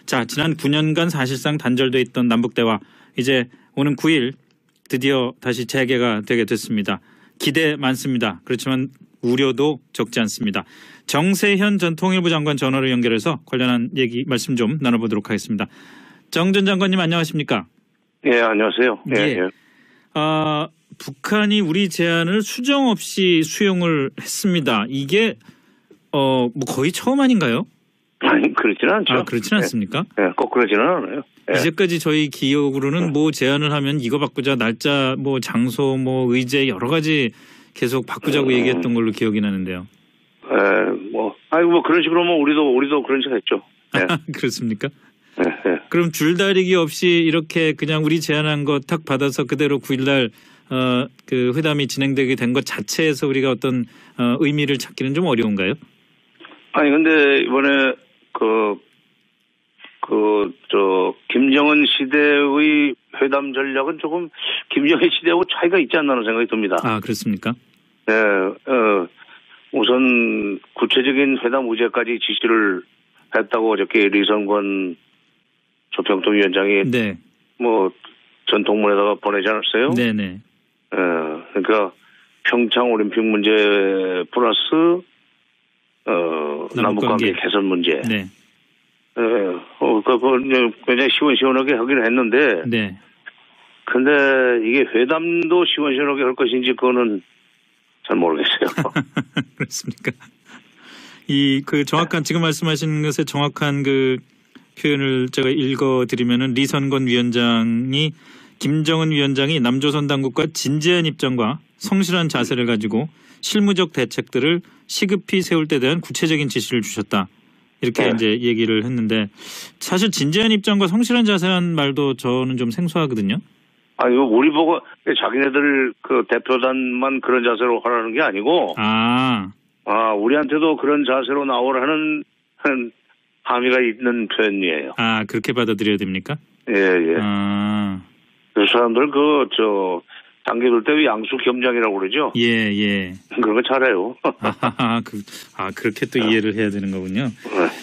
자, 지난 9년간 사실상 단절돼 있던 남북대화 이제 오는 9일 드디어 다시 재개가 되게 됐습니다. 기대 많습니다. 그렇지만 우려도 적지 않습니다. 정세현 전 통일부 장관 전화로 연결해서 관련한 얘기 말씀 좀 나눠보도록 하겠습니다. 정 전 장관님 안녕하십니까? 예, 안녕하세요. 예, 예. 예. 북한이 우리 제안을 수정 없이 수용을 했습니다. 이게 뭐 거의 처음 아닌가요? 아니, 그렇지는 않죠. 그렇지는 않습니까? 예, 꼭 그러지는 않아요. 예. 이제까지 저희 기억으로는 뭐 제안을 하면 이거 바꾸자, 날짜, 뭐 장소, 뭐 의제 여러 가지 계속 바꾸자고 얘기했던 걸로 기억이 나는데요. 뭐 그런 식으로 뭐 우리도 그런 식으로 했죠. 예. 그렇습니까? 예, 예. 그럼 줄다리기 없이 이렇게 그냥 우리 제안한 거 탁 받아서 그대로 9일날 그 회담이 진행되게 된 것 자체에서 우리가 어떤 의미를 찾기는 좀 어려운가요? 아니 근데 이번에 김정은 시대의 회담 전략은 조금 김정일 시대하고 차이가 있지 않나는 생각이 듭니다. 아, 그렇습니까? 네, 우선 구체적인 회담 의제까지 지시를 했다고 어저께 리선권 조평통 위원장이 네. 뭐 전통문에다가 보내지 않았어요? 네네. 그러니까 평창 올림픽 문제 플러스 남북관계 개선 문제. 네. 그걸 굉장히 시원시원하게 하기는 했는데. 네. 근데 이게 회담도 시원시원하게 할 것인지 그거는 잘 모르겠어요. 그렇습니까? 정확한 지금 말씀하신 것의 정확한 그 표현을 제가 읽어드리면은 리선권 위원장이 김정은 위원장이 남조선 당국과 진지한 입장과 성실한 자세를 가지고 실무적 대책들을 시급히 세울 때 대한 구체적인 지시를 주셨다. 이렇게 이제 얘기를 했는데 사실 진지한 입장과 성실한 자세란 말도 저는 좀 생소하거든요. 이거 우리 보고 자기네들 그 대표단만 그런 자세로 하라는 게 아니고 우리한테도 그런 자세로 나오라는 함의가 있는 표현이에요. 그렇게 받아들여야 됩니까? 예, 예. 그 사람들 당겨둘 때 양수 겸장이라고 그러죠? 예, 예. 그런 거 잘해요. 그렇게 또 이해를 해야 되는 거군요.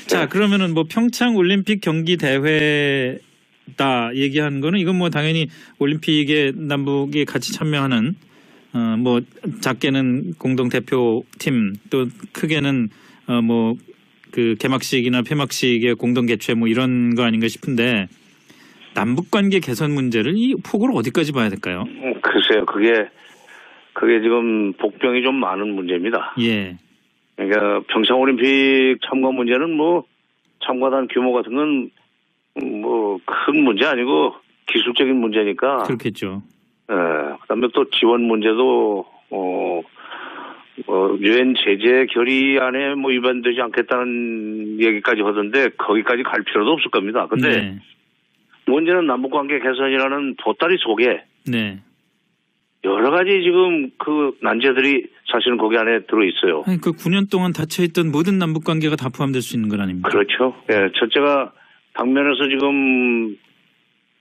자, 그러면은 뭐 평창 올림픽 경기 대회다 얘기하는 거는 이건 뭐 당연히 올림픽에 남북이 같이 참여하는 뭐 작게는 공동 대표팀 또 크게는 뭐 그 개막식이나 폐막식의 공동 개최 뭐 이런 거 아닌가 싶은데 남북 관계 개선 문제를 이 폭으로 어디까지 봐야 될까요? 글쎄요. 그게 지금 복병이 좀 많은 문제입니다. 예. 그러니까 평창 올림픽 참가 문제는 뭐 참가단 규모 같은 건 뭐 큰 문제 아니고 기술적인 문제니까. 그렇겠죠. 그다음에 또 지원 문제도 유엔 제재 결의안에 뭐 위반되지 않겠다는 얘기까지 하던데 거기까지 갈 필요도 없을 겁니다. 근데 문제는 남북관계 개선이라는 보따리 속에 여러 가지 지금 그 난제들이 사실은 거기 안에 들어 있어요. 그 9년 동안 닫혀있던 모든 남북관계가 다 포함될 수 있는 건 아닙니까? 그렇죠. 예, 첫째가 당면에서 지금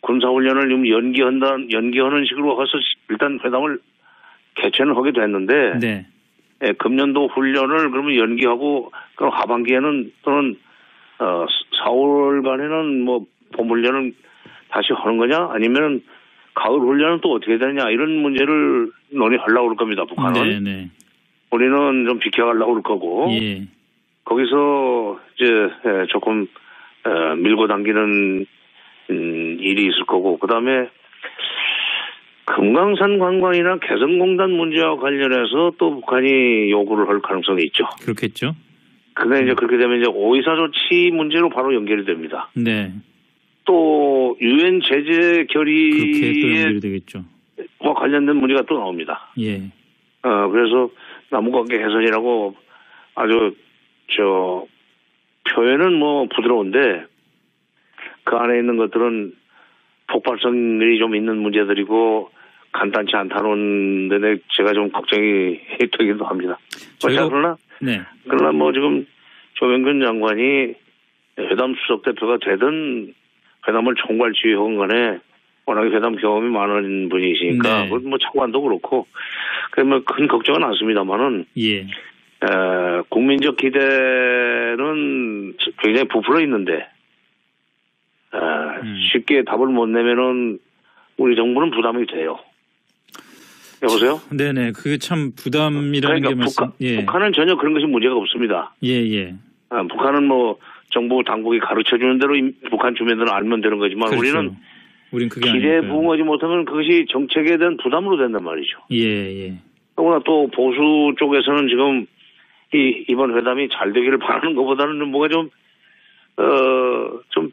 군사훈련을 지금 연기하는 식으로 해서 일단 회담을 개최는 하게 됐는데, 예, 금년도 훈련을 그러면 연기하고 그럼 하반기에는 또는 4월간에는 뭐 봄훈련을 다시 하는 거냐 아니면 가을 훈련은 또 어떻게 되느냐 이런 문제를 논의하려고 그럴 겁니다. 북한은. 우리는 좀 비켜가려고 그럴 거고 거기서 이제 조금 밀고 당기는 일이 있을 거고 그다음에 금강산 관광이나 개성공단 문제와 관련해서 또 북한이 요구를 할 가능성이 있죠. 그렇겠죠. 그게 이제 그렇게 되면 이제 오이사 조치 문제로 바로 연결이 됩니다. 네. 또 유엔 제재 결의에 관련된 문제가 또 나옵니다. 예. 그래서 남북관계 개선이라고 아주 표현은 뭐 부드러운데 그 안에 있는 것들은 폭발성이 좀 있는 문제들이고 간단치 않다는 데 제가 좀 걱정이 되기도 합니다. 그러나 뭐 지금 조명근 장관이 회담 수석 대표가 되든 회담을 총괄 지휘한 간에 워낙에 회담 경험이 많은 분이시니까 뭐 차관도 그렇고 그러면 큰 걱정은 않습니다만은 국민적 기대는 굉장히 부풀어 있는데 쉽게 답을 못 내면은 우리 정부는 부담이 돼요. 여보세요? 네네. 그게 참 부담이라는 그러니까 게 말씀. 북한은 전혀 그런 것이 문제가 없습니다. 예. 북한은 뭐 정부 당국이 가르쳐주는 대로 북한 주민들은 알면 되는 거지만 그렇죠. 우린 그게 기대에 아니니까요. 부응하지 못하면 그것이 정책에 대한 부담으로 된단 말이죠. 예. 더구나 또 보수 쪽에서는 지금 이번 회담이 잘 되기를 바라는 것보다는 뭐가 좀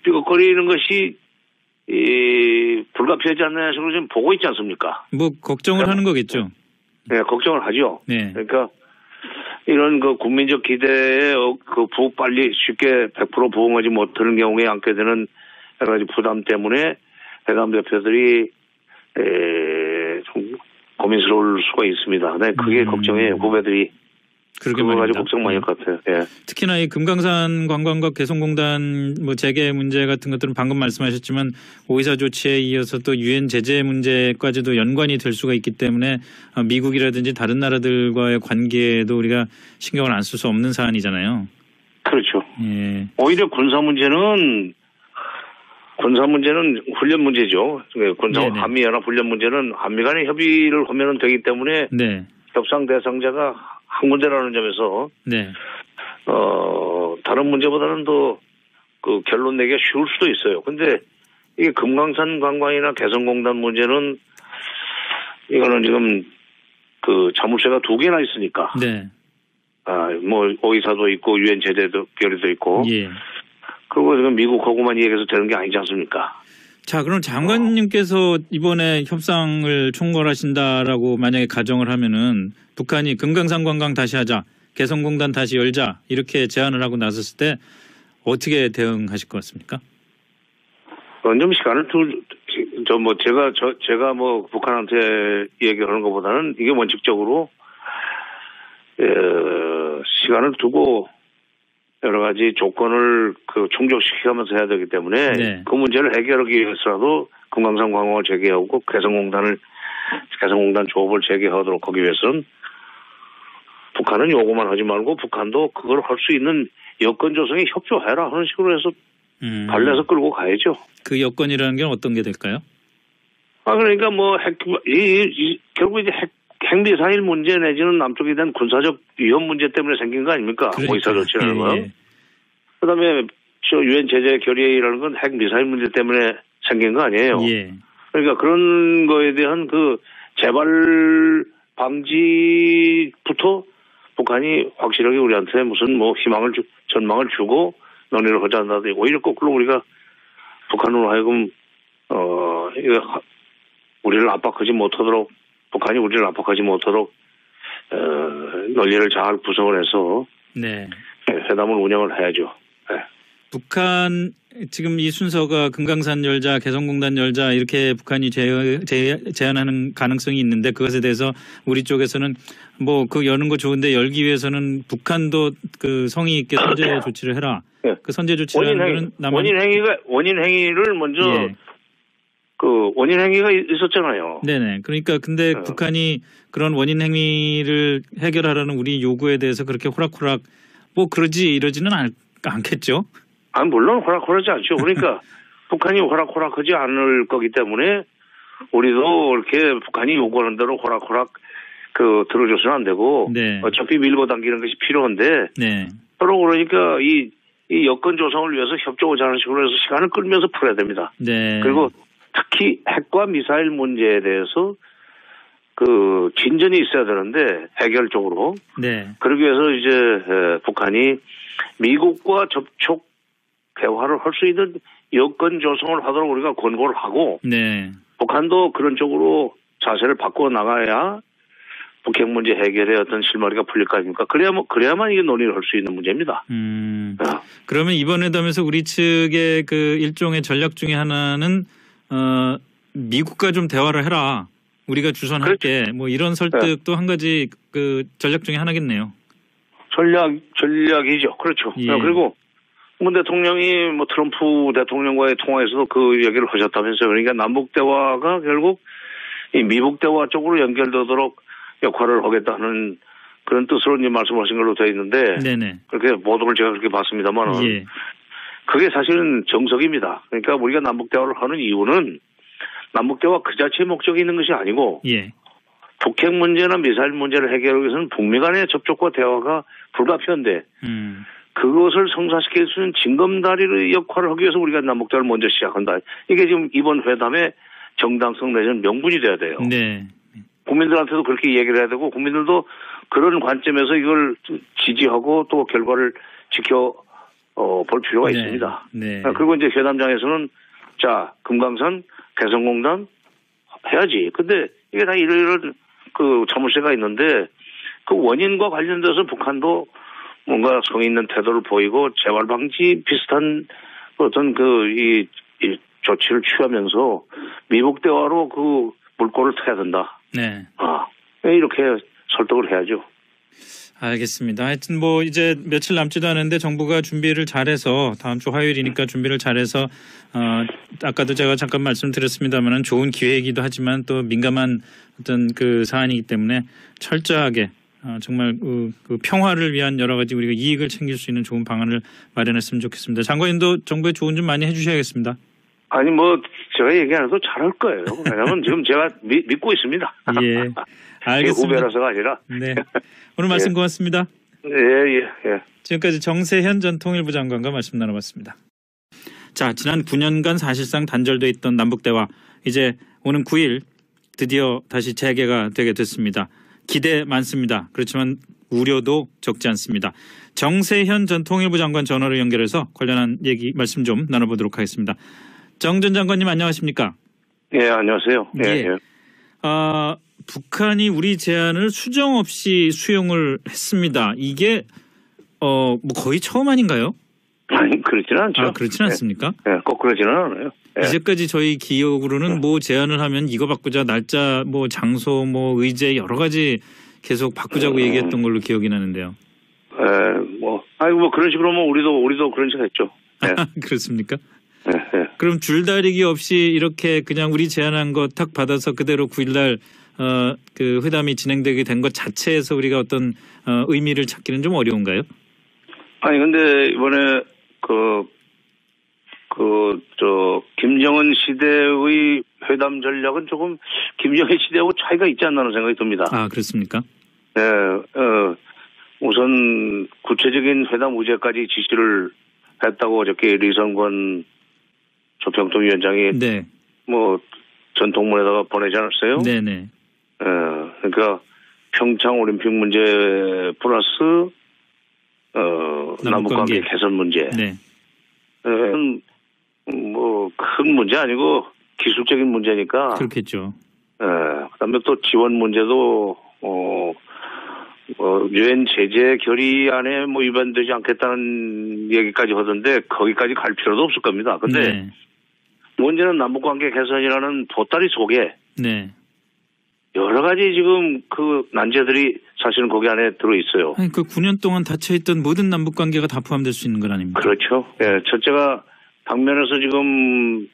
삐걱거리는 것이 불가피하지 않나 식으로 지금 보고 있지 않습니까? 뭐 걱정을 하는 거겠죠. 네, 걱정을 하죠. 네. 그러니까 이런 그 국민적 기대에 빨리 쉽게 100% 부응하지 못하는 경우에 안게 되는 여러 가지 부담 때문에 회담 대표들이 좀 고민스러울 수가 있습니다. 네, 그게 걱정이에요. 후배들이. 그러게 그거 말입니다. 가지고 걱정 많이 할 것 같아요. 예. 특히나 이 금강산 관광과 개성공단 뭐 재개 문제 같은 것들은 방금 말씀하셨지만 오이사 조치에 이어서 또 유엔 제재 문제까지도 연관이 될 수가 있기 때문에 미국이라든지 다른 나라들과의 관계에도 우리가 신경을 안 쓸 수 없는 사안이잖아요. 그렇죠. 예. 오히려 군사 문제는 훈련 문제죠. 네네. 한미연합 훈련 문제는 한미 간의 협의를 하면 되기 때문에 네. 협상 대상자가 한 군데라는 점에서 네. 다른 문제보다는 더 그 결론 내기가 쉬울 수도 있어요. 근데 이게 금강산 관광이나 개성공단 문제는 이거는 지금 그 자물쇠가 2개나 있으니까. 네. 뭐 오이사도 있고 유엔 제재도 결의도 있고. 예. 그리고 지금 미국하고만 얘기해서 되는 게 아니지 않습니까? 자, 그럼 장관님께서 이번에 협상을 총괄하신다라고 만약에 가정을 하면은 북한이 금강산 관광 다시 하자, 개성공단 다시 열자 이렇게 제안을 하고 나섰을 때 어떻게 대응하실 것 같습니까? 좀 시간을 제가 뭐 북한한테 얘기하는 것보다는 이게 원칙적으로 시간을 두고 여러 가지 조건을 충족시키면서 해야 되기 때문에 네. 그 문제를 해결하기 위해서라도 금강산 관광을 재개하고 개성공단 조업을 재개하도록 하기 위해서는 북한은 요구만 하지 말고 북한도 그걸 할 수 있는 여건 조성에 협조해라 하는 식으로 해서 달래서 끌고 가야죠. 그 여건이라는 게 어떤 게 될까요? 그러니까 뭐 결국 이제 핵미사일 문제 내지는 남쪽에 대한 군사적 위험 문제 때문에 생긴 거 아닙니까? 오이사 조치라는 거. 그다음에 유엔 제재 결의라는 건 핵미사일 문제 때문에 생긴 거 아니에요. 예. 그러니까 그런 거에 대한 그 재발 방지부터 북한이 확실하게 우리한테 무슨 뭐 전망을 주고 논의를 하자 한다더니 오히려 거꾸로 우리가 북한으로 하여금 우리를 압박하지 못하도록 북한이 우리를 압박하지 못하도록 논리를 잘 구성을 해서 네. 회담을 운영을 해야죠. 네. 북한 지금 이 순서가 금강산 열자, 개성공단 열자 이렇게 북한이 제안하는 가능성이 있는데 그것에 대해서 우리 쪽에서는 뭐 그 여는 거 좋은데 열기 위해서는 북한도 그 성의 있게 선제 조치를 해라. 네. 그 선제 조치라는 거는 원인 행위를 먼저 그 원인 행위가 있었잖아요. 네네. 그러니까 근데 북한이 그런 원인 행위를 해결하라는 우리 요구에 대해서 그렇게 호락호락 뭐 이러지는 않겠죠. 물론 호락호락하지 않죠. 그러니까 북한이 호락호락하지 않을 거기 때문에 우리도 이렇게 북한이 요구하는 대로 호락호락 들어줘서는 안 되고 네. 어차피 밀고 당기는 것이 필요한데 네. 서로 그러니까 이 여건 조성을 위해서 협조하지 않은 식으로 해서 시간을 끌면서 풀어야 됩니다. 네. 그리고 특히 핵과 미사일 문제에 대해서 진전이 있어야 되는데 해결적으로. 네. 그러기 위해서 이제 북한이 미국과 접촉 대화를 할 수 있는 여건 조성을 하도록 우리가 권고를 하고 네. 북한도 그런 쪽으로 자세를 바꿔 나가야 북핵 문제 해결에 어떤 실마리가 풀릴 거 아닙니까? 그래야만 이게 논의를 할 수 있는 문제입니다. 그러면 이번 회담에서 우리 측의 그 일종의 전략 중에 하나는 미국과 좀 대화를 해라. 우리가 주선할게. 그렇죠. 뭐 이런 설득도 한 가지 그 전략 중에 하나겠네요. 전략이죠. 그렇죠. 예. 그리고 문 대통령이 뭐 트럼프 대통령과의 통화에서도 그 얘기를 하셨다면서요. 그러니까 남북 대화가 결국 이 미북 대화 쪽으로 연결되도록 역할을 하겠다는 그런 뜻으로 이제 말씀하신 걸로 되어 있는데 네네. 그렇게 보도를 제가 그렇게 봤습니다만은 예. 그게 사실은 정석입니다. 그러니까 우리가 남북대화를 하는 이유는 남북대화 그 자체의 목적이 있는 것이 아니고 예. 북핵 문제나 미사일 문제를 해결하기 위해서는 북미 간의 접촉과 대화가 불가피한데 그것을 성사시킬 수 있는 징검다리의 역할을 하기 위해서 우리가 남북대화를 먼저 시작한다. 이게 지금 이번 회담의 정당성 내지는 명분이 돼야 돼요. 네. 국민들한테도 그렇게 얘기를 해야 되고 국민들도 그런 관점에서 이걸 지지하고 또 결과를 볼 필요가 네. 있습니다. 네. 그리고 이제 회담장에서는 자 금강산 개성공단 해야지. 근데 이게 다 이런 그 자물쇠가 있는데 그 원인과 관련돼서 북한도 뭔가 성의 있는 태도를 보이고 재발 방지 비슷한 어떤 이 조치를 취하면서 미북 대화로 그 물꼬를 트야 된다. 네. 이렇게 설득을 해야죠. 알겠습니다. 하여튼 뭐 이제 며칠 남지도 않은데 정부가 준비를 잘해서 다음 주 화요일이니까 준비를 잘해서 아까도 제가 잠깐 말씀드렸습니다만은 좋은 기회이기도 하지만 또 민감한 어떤 그 사안이기 때문에 철저하게 정말 그 평화를 위한 여러 가지 우리가 이익을 챙길 수 있는 좋은 방안을 마련했으면 좋겠습니다. 장관님도 정부에 조언 좀 많이 해주셔야겠습니다. 아니 뭐 제가 얘기 안 해도 잘할 거예요. 왜냐하면 지금 제가 믿고 있습니다. 예, 알겠습니다. 후배라서가 아니라. 네, 오늘 말씀 고맙습니다. 예. 지금까지 정세현 전 통일부 장관과 말씀 나눠봤습니다. 자, 지난 9년간 사실상 단절돼 있던 남북대화 이제 오는 9일 드디어 다시 재개가 되게 됐습니다. 기대 많습니다. 그렇지만 우려도 적지 않습니다. 정세현 전 통일부 장관 전화로 연결해서 관련한 얘기 말씀 좀 나눠보도록 하겠습니다. 정 전 장관님 안녕하십니까? 예, 안녕하세요. 예. 북한이 우리 제안을 수정 없이 수용을 했습니다. 이게 뭐 거의 처음 아닌가요? 아니 그렇지는 않죠. 그렇지는 않습니까? 예, 꼭 그러지는 않아요. 예. 이제까지 저희 기억으로는 뭐 제안을 하면 이거 바꾸자 날짜 뭐 장소 뭐 의제 여러 가지 계속 바꾸자고 얘기했던 걸로 기억이 나는데요. 뭐 그런 식으로 뭐 우리도 그런 식으로 했죠. 예. 그렇습니까? 예. 그럼 줄다리기 없이 이렇게 그냥 우리 제안한 거 탁 받아서 그대로 9일날 그 회담이 진행되게 된 것 자체에서 우리가 어떤 의미를 찾기는 좀 어려운가요? 아니 근데 이번에 김정은 시대의 회담 전략은 조금 김정은 시대하고 차이가 있지 않나는 생각이 듭니다. 그렇습니까? 네, 우선 구체적인 회담 의제까지 지시를 했다고 어저께 리성권 조평통위원장이 네. 뭐 전통문에다가 보내지 않았어요? 네네. 그러니까 평창 올림픽 문제 플러스 남북관계 개선 문제. 네. 뭐 큰 문제 아니고 기술적인 문제니까. 그렇겠죠. 그다음에 또 지원 문제도 유엔 제재 결의안에 뭐 위반되지 않겠다는 얘기까지 하던데 거기까지 갈 필요도 없을 겁니다. 근데 네. 문제는 남북관계 개선이라는 보따리 속에 네. 여러 가지 지금 그 난제들이 사실은 거기 안에 들어 있어요. 아니, 그 9년 동안 닫혀있던 모든 남북관계가 다 포함될 수 있는 건 아닙니까? 그렇죠. 예, 첫째가 당면에서 지금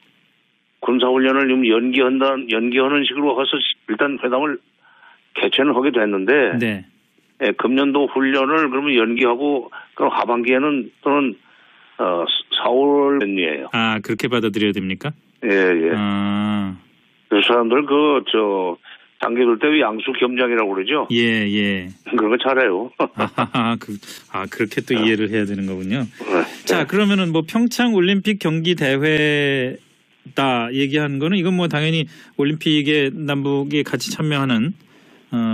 군사훈련을 지금 연기하는 식으로 해서 일단 회담을 개최는 하게 됐는데, 네. 예, 금년도 훈련을 그러면 연기하고 그럼 하반기에는 또는 4월 연이에요. 그렇게 받아들여야 됩니까? 예. 그 사람들 단계들 때 양수 겸장이라고 그러죠. 예. 그런 거 잘해요. 그렇게 또 이해를 해야 되는 거군요. 자, 그러면은 뭐 평창 올림픽 경기 대회다 얘기하는 거는 이건 뭐 당연히 올림픽에 남북이 같이 참여하는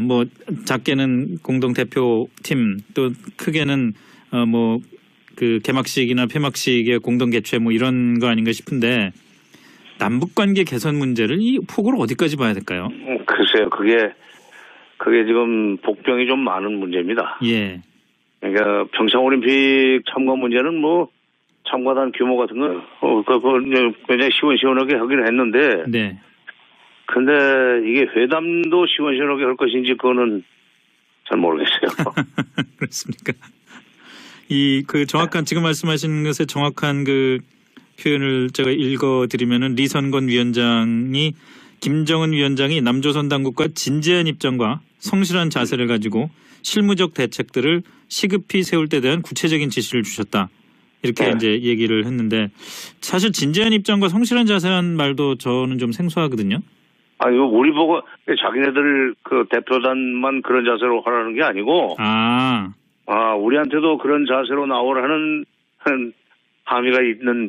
뭐 작게는 공동 대표팀 또 크게는 뭐 그 개막식이나 폐막식의 공동 개최 뭐 이런 거 아닌가 싶은데 남북 관계 개선 문제를 이 폭으로 어디까지 봐야 될까요? 글쎄요. 그게 지금 복병이 좀 많은 문제입니다. 예. 그러니까 평창 올림픽 참가 문제는 뭐 참가단 규모 같은 건 굉장히 시원시원하게 하기는 했는데 네. 근데 이게 회담도 시원시원하게 할 것인지 그거는 잘 모르겠어요. 그렇습니까? 그 정확한 지금 말씀하신 것의 정확한 그 표현을 제가 읽어드리면은 리선권 위원장이 김정은 위원장이 남조선 당국과 진지한 입장과 성실한 자세를 가지고 실무적 대책들을 시급히 세울 때 대한 구체적인 지시를 주셨다. 이렇게 네. 이제 얘기를 했는데 사실 진지한 입장과 성실한 자세란 말도 저는 좀 생소하거든요. 아, 이거 우리 보고 자기네들 그 대표단만 그런 자세로 하라는 게 아니고, 아. 우리한테도 그런 자세로 나오라는 함의가 있는